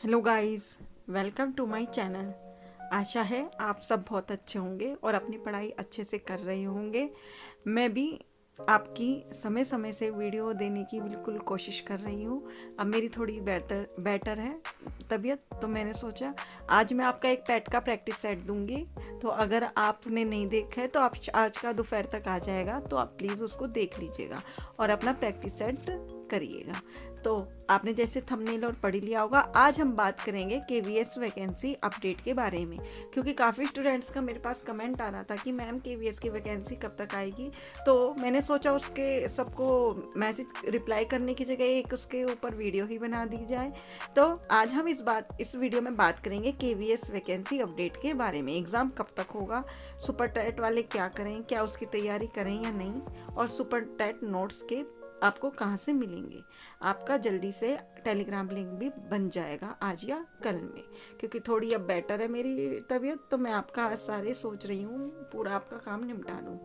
Hello guys, welcome to my channel. आशा है आप सब बहुत अच्छे होंगे और अपनी पढ़ाई अच्छे से कर रहे होंगे। मैं भी आपकी समय समय से वीडियो देने की बिल्कुल कोशिश कर रही हूँ। अब मेरी थोड़ी बेटर है तबीयत, तो मैंने सोचा आज मैं आपका एक पेट का प्रैक्टिस सेट दूंगी। तो अगर आपने नहीं देखा है तो आप आज का दोपहर तक आ जाएगा, तो आप प्लीज़ उसको देख लीजिएगा और अपना प्रैक्टिस सेट करिएगा। तो आपने जैसे थंबनेल और पढ़ लिया होगा, आज हम बात करेंगे केवीएस वैकेंसी अपडेट के बारे में, क्योंकि काफ़ी स्टूडेंट्स का मेरे पास कमेंट आ रहा था कि मैम केवीएस की वैकेंसी कब तक आएगी। तो मैंने सोचा उसके सबको मैसेज रिप्लाई करने की जगह एक उसके ऊपर वीडियो ही बना दी जाए। तो आज हम इस वीडियो में बात करेंगे केवीएस वैकेंसी अपडेट के बारे में। एग्ज़ाम कब तक होगा, सुपर टेट वाले क्या करें, क्या उसकी तैयारी करें या नहीं, और सुपर टेट नोट्स के आपको कहाँ से मिलेंगे। आपका जल्दी से टेलीग्राम लिंक भी बन जाएगा आज या कल में, क्योंकि थोड़ी अब बेटर है मेरी तबीयत, तो मैं आपका आज सारे सोच रही हूँ पूरा आपका काम निपटा दूँ।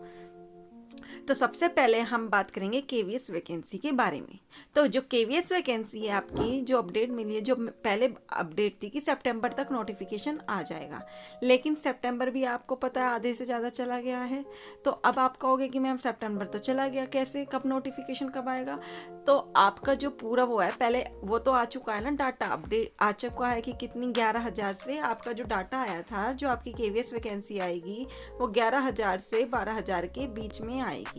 तो सबसे पहले हम बात करेंगे केवीएस वैकेंसी के बारे में। तो जो केवीएस वैकेंसी है आपकी, जो अपडेट मिली है, जो पहले अपडेट थी कि सितंबर तक नोटिफिकेशन आ जाएगा, लेकिन सितंबर भी आपको पता है आधे से ज़्यादा चला गया है। तो अब आप कहोगे कि मैम सितंबर तो चला गया, कैसे, कब नोटिफिकेशन कब आएगा। तो आपका जो पूरा वो है, पहले वो तो आ चुका है ना, डाटा अपडेट आ चुका है कि कितनी 11,000 से आपका जो डाटा आया था, जो आपकी केवीएस वैकेंसी आएगी वो 11,000 से 12,000 के बीच में आएगी।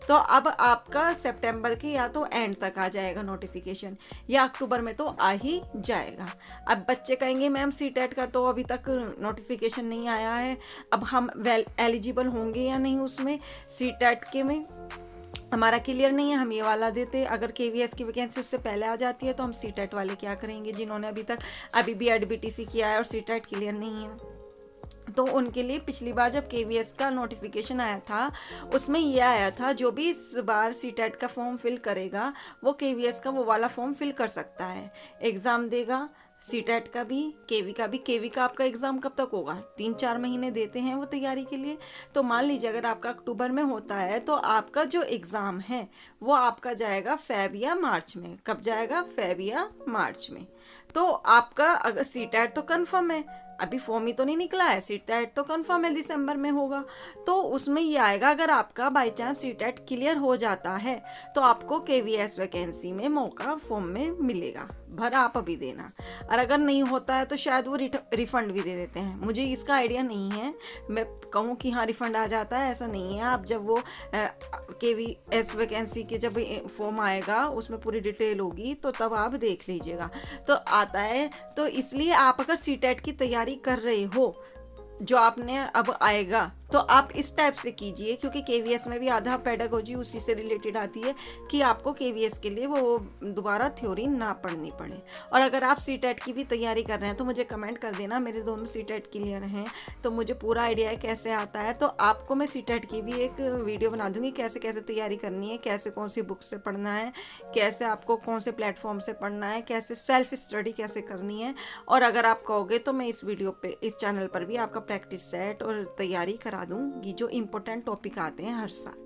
तो अब आपका सितंबर के या तो एंड तक आ जाएगा नोटिफिकेशन, या अक्टूबर में तो आ ही जाएगा। अब बच्चे कहेंगे मैम सीटेट का तो अभी तक नोटिफिकेशन नहीं आया है, अब हम एलिजिबल होंगे या नहीं उसमें। सीटेट के में हमारा क्लियर नहीं है, हम ये वाला देते। अगर केवीएस की वैकेंसी उससे पहले आ जाती है तो हम सीटेट वाले क्या करेंगे, जिन्होंने अभी भी एडबीटीसी किया है और सीटेट क्लियर नहीं है। तो उनके लिए पिछली बार जब केवीएस का नोटिफिकेशन आया था, उसमें ये आया था जो भी इस बार सीटेट का फॉर्म फिल करेगा वो केवीएस का वो वाला फॉर्म फिल कर सकता है, एग्ज़ाम देगा। सीटेट का भी, केवी का भी। केवी का आपका एग्ज़ाम कब तक होगा, 3-4 महीने देते हैं वो तैयारी के लिए। तो मान लीजिए अगर आपका अक्टूबर में होता है तो आपका जो एग्ज़ाम है वो आपका जाएगा फेब या मार्च में। कब जाएगा, फेब या मार्च में। तो आपका अगर सीटेट तो कंफर्म है, अभी फॉर्म ही तो नहीं निकला है, सीटेट तो कंफर्म है दिसंबर में होगा। तो उसमें ये आएगा, अगर आपका बाई चांस सीटेट क्लियर हो जाता है तो आपको केवीएस वैकेंसी में मौका फॉर्म में मिलेगा, भर आप अभी देना। और अगर नहीं होता है तो शायद वो रिफंड भी दे देते हैं, मुझे इसका आइडिया नहीं है। मैं कहूँ कि हाँ रिफंड आ जाता है, ऐसा नहीं है। आप जब वो केवीएस वैकेंसी के जब फॉर्म आएगा उसमें पूरी डिटेल होगी तो तब आप देख लीजिएगा, तो आता है। तो इसलिए आप अगर सीटेट की तैयारी कर रहे हो, जो आपने अब आएगा, तो आप इस टाइप से कीजिए, क्योंकि केवीएस में भी आधा पेडागोजी उसी से रिलेटेड आती है कि आपको केवीएस के लिए वो दोबारा थ्योरी ना पढ़नी पड़े। और अगर आप सीटेट की भी तैयारी कर रहे हैं तो मुझे कमेंट कर देना, मेरे दोनों सीटेट क्लियर हैं तो मुझे पूरा आइडिया है कैसे आता है। तो आपको मैं सीटेट की भी एक वीडियो बना दूंगी, कैसे कैसे तैयारी करनी है, कैसे कौन सी बुक से पढ़ना है, कैसे आपको कौन से प्लेटफॉर्म से पढ़ना है, कैसे सेल्फ स्टडी कैसे करनी है। और अगर आप कहोगे तो मैं इस वीडियो पे, इस चैनल पर भी आपका प्रैक्टिस सेट और तैयारी करा दूंगी, जो इम्पोर्टेंट टॉपिक आते हैं हर साल,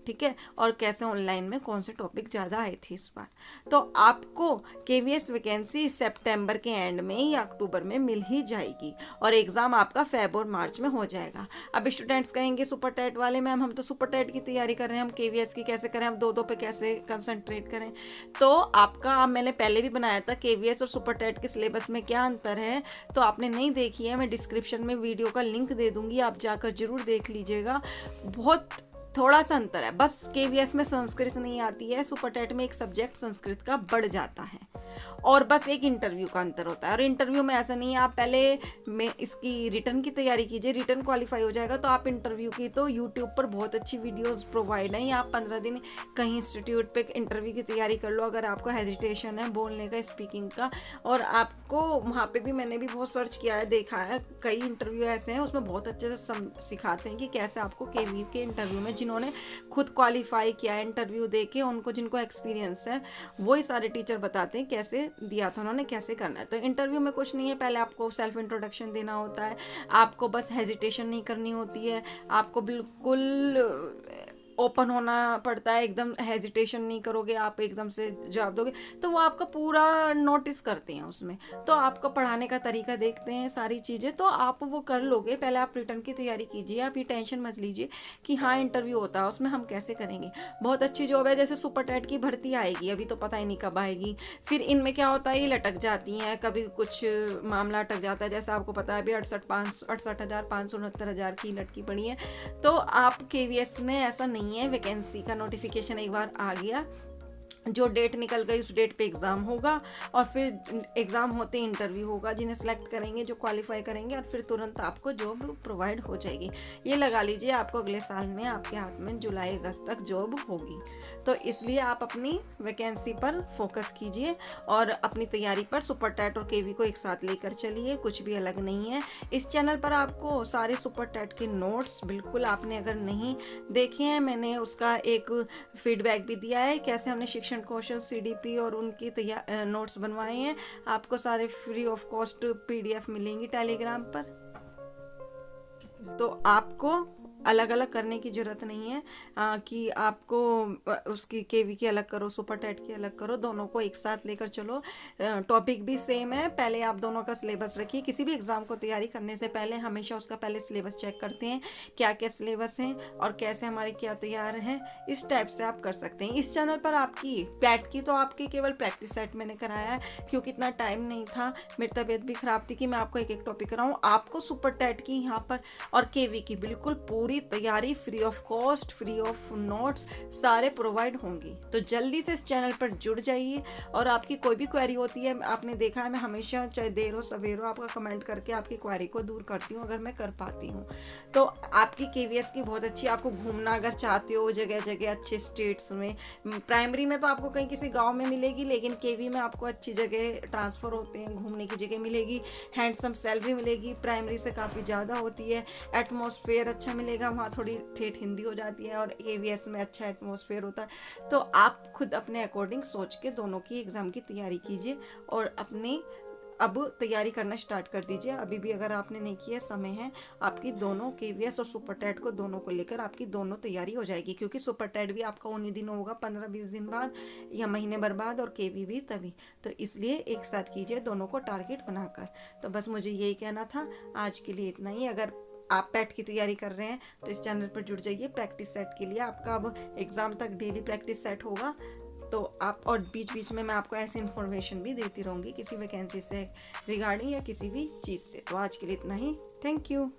ठीक है, और कैसे ऑनलाइन में कौन से टॉपिक ज़्यादा आए थे इस बार। तो आपको केवीएस वैकेंसी सितंबर के एंड में या अक्टूबर में मिल ही जाएगी और एग्ज़ाम आपका फेब और मार्च में हो जाएगा। अब स्टूडेंट्स कहेंगे सुपर टेट वाले मैम हम तो सुपर टेट की तैयारी कर रहे हैं, हम केवीएस की कैसे करें, हम दो पे कैसे कंसंट्रेट करें। तो आपका, मैंने पहले भी बनाया था केवीएस और सुपर टेट के सिलेबस में क्या अंतर है, तो आपने नहीं देखी है, मैं डिस्क्रिप्शन में वीडियो का लिंक दे दूंगी, आप जाकर जरूर देख लीजिएगा। बहुत थोड़ा सा अंतर है, बस केवीएस में संस्कृत नहीं आती है, सुपर टेट में एक सब्जेक्ट संस्कृत का बढ़ जाता है, और बस एक इंटरव्यू का अंतर होता है। और इंटरव्यू में ऐसा नहीं है, आप पहले में इसकी रिटर्न की तैयारी कीजिए, रिटर्न क्वालिफाई हो जाएगा तो आप इंटरव्यू की, तो यूट्यूब पर बहुत अच्छी वीडियोस प्रोवाइड हैं, आप 15 दिन कहीं इंस्टीट्यूट पे इंटरव्यू की तैयारी कर लो अगर आपको हेजिटेशन है बोलने का, स्पीकिंग का। और आपको वहाँ पे भी मैंने भी बहुत सर्च किया है, देखा है, कई इंटरव्यू ऐसे हैं उसमें बहुत अच्छे से सिखाते हैं कि कैसे आपको केवी के इंटरव्यू में, जिन्होंने खुद क्वालिफाई किया है इंटरव्यू दे के, उनको जिनको एक्सपीरियंस है, वही सारे टीचर बताते हैं कैसे दिया था उन्होंने, कैसे करना है। तो इंटरव्यू में कुछ नहीं है, पहले आपको सेल्फ इंट्रोडक्शन देना होता है, आपको बस हेजिटेशन नहीं करनी होती है, आपको बिल्कुल ओपन होना पड़ता है, एकदम हेजिटेशन नहीं करोगे आप, एकदम से जवाब दोगे, तो वो आपका पूरा नोटिस करते हैं उसमें। तो आपका पढ़ाने का तरीका देखते हैं, सारी चीज़ें, तो आप वो कर लोगे। पहले आप रिटर्न की तैयारी कीजिए, आप ये टेंशन मत लीजिए कि हाँ इंटरव्यू होता है उसमें हम कैसे करेंगे। बहुत अच्छी जॉब है, जैसे सुपर टेट की भर्ती आएगी, अभी तो पता ही नहीं कब आएगी। फिर इनमें क्या होता है, ये लटक जाती हैं, कभी कुछ मामला अटक जाता है, जैसे आपको पता है अभी 68,569 की लटकी पड़ी है। तो आप KVS में ऐसा नहीं है, वैकेंसी का नोटिफिकेशन एक बार आ गया, जो डेट निकल गई उस डेट पे एग्ज़ाम होगा, और फिर एग्ज़ाम होते इंटरव्यू होगा, जिन्हें सेलेक्ट करेंगे, जो क्वालिफाई करेंगे, और फिर तुरंत आपको जॉब प्रोवाइड हो जाएगी। ये लगा लीजिए आपको अगले साल में आपके हाथ में जुलाई अगस्त तक जॉब होगी। तो इसलिए आप अपनी वैकेंसी पर फोकस कीजिए और अपनी तैयारी पर सुपर टेट और KV को एक साथ लेकर चलिए, कुछ भी अलग नहीं है। इस चैनल पर आपको सारे सुपर टेट के नोट्स, बिल्कुल आपने अगर नहीं देखे हैं, मैंने उसका एक फीडबैक भी दिया है, कैसे हमने शिक्षण कौशल CDP और उनकी नोट्स बनवाए हैं। आपको सारे फ्री ऑफ कॉस्ट PDF मिलेंगी टेलीग्राम पर। तो आपको अलग अलग करने की जरूरत नहीं है कि आपको उसकी KV की अलग करो, सुपर टेट की अलग करो, दोनों को एक साथ लेकर चलो। टॉपिक भी सेम है। पहले आप दोनों का सिलेबस रखिए। किसी भी एग्जाम को तैयारी करने से पहले हमेशा उसका पहले सिलेबस चेक करते हैं, क्या क्या सिलेबस है और कैसे हमारे क्या तैयार है। इस टाइप से आप कर सकते हैं। इस चैनल पर आपकी पैट की तो आपकी केवल प्रैक्टिस सेट मैंने कराया है, क्योंकि इतना टाइम नहीं था, मेरी तबीयत भी खराब थी कि मैं आपको एक एक टॉपिक कराऊँ। आपको सुपर टेट की यहाँ पर और KV की बिल्कुल पूरी तैयारी free of cost, free of notes सारे प्रोवाइड होंगी। तो जल्दी से इस चैनल पर जुड़ जाइए, और आपकी कोई भी क्वेरी होती है, आपने देखा है मैं हमेशा चाहे देर हो सवेर हो आपका कमेंट करके आपकी क्वेरी को दूर करती हूँ अगर मैं कर पाती हूँ। तो आपकी KVS की बहुत अच्छी, आपको घूमना अगर चाहते हो जगह जगह अच्छे स्टेट्स में, प्राइमरी में तो आपको कहीं किसी गाँव में मिलेगी, लेकिन KV में आपको अच्छी जगह ट्रांसफ़र होते हैं, घूमने की जगह मिलेगी, हैंडसम सैलरी मिलेगी, प्राइमरी से काफ़ी ज़्यादा होती है, एटमॉस्फेयर अच्छा मिलेगा, वहाँ थोड़ी ठेठ हिंदी हो जाती है, और KVS में अच्छा एटमॉस्फेयर होता है। तो आप खुद अपने अकॉर्डिंग सोच के दोनों की एग्ज़ाम की तैयारी कीजिए और अपनी अब तैयारी करना स्टार्ट कर दीजिए। अभी भी अगर आपने नहीं किया, समय है, आपकी दोनों KVS और सुपर टेट को दोनों को लेकर आपकी दोनों तैयारी हो जाएगी, क्योंकि सुपर टेट भी आपका उन्हीं दिनों होगा, 15-20 दिन बाद या महीने भर बाद, और KV भी तभी। तो इसलिए एक साथ कीजिए दोनों को टारगेट बनाकर। तो बस मुझे यही कहना था, आज के लिए इतना ही। अगर आप पैट की तैयारी कर रहे हैं तो इस चैनल पर जुड़ जाइए प्रैक्टिस सेट के लिए। आपका अब एग्ज़ाम तक डेली प्रैक्टिस सेट होगा, तो आप, और बीच बीच में मैं आपको ऐसी इन्फॉर्मेशन भी देती रहूँगी किसी वैकेंसी से रिगार्डिंग या किसी भी चीज़ से। तो आज के लिए इतना ही। Thank you.